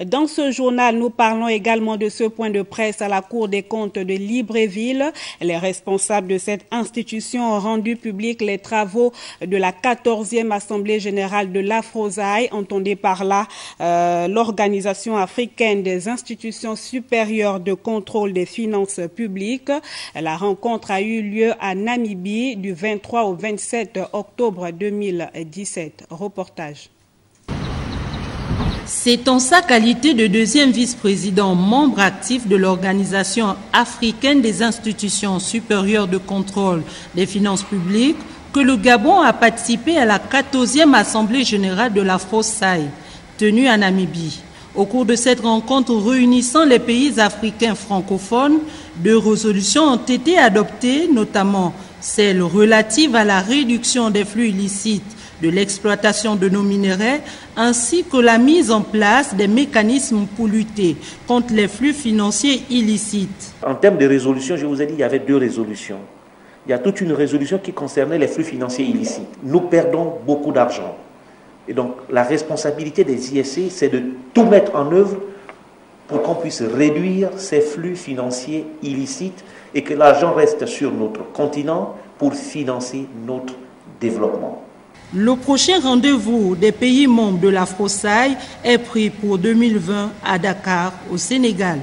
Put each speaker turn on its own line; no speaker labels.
Dans ce journal, nous parlons également de ce point de presse à la Cour des comptes de Libreville. Les responsables de cette institution ont rendu publics les travaux de la 14e Assemblée générale de l'Afrosaï. Entendez par là l'Organisation africaine des institutions supérieures de contrôle des finances publiques. La rencontre a eu lieu à Namibie du 23 au 27 octobre 2017. Reportage.
C'est en sa qualité de deuxième vice-président, membre actif de l'Organisation africaine des institutions supérieures de contrôle des finances publiques, que le Gabon a participé à la 14e Assemblée générale de l'Afrosaï, tenue à Namibie. Au cours de cette rencontre réunissant les pays africains francophones, 2 résolutions ont été adoptées, notamment celle relative à la réduction des flux illicites de l'exploitation de nos minéraux, ainsi que la mise en place des mécanismes pour lutter contre les flux financiers illicites.
En termes de résolution, je vous ai dit qu'il y avait 2 résolutions. Il y a toute une résolution qui concernait les flux financiers illicites. Nous perdons beaucoup d'argent. Et donc, la responsabilité des ISC, c'est de tout mettre en œuvre pour qu'on puisse réduire ces flux financiers illicites et que l'argent reste sur notre continent pour financer notre développement.
Le prochain rendez-vous des pays membres de l'Afrosaï est pris pour 2020 à Dakar, au Sénégal.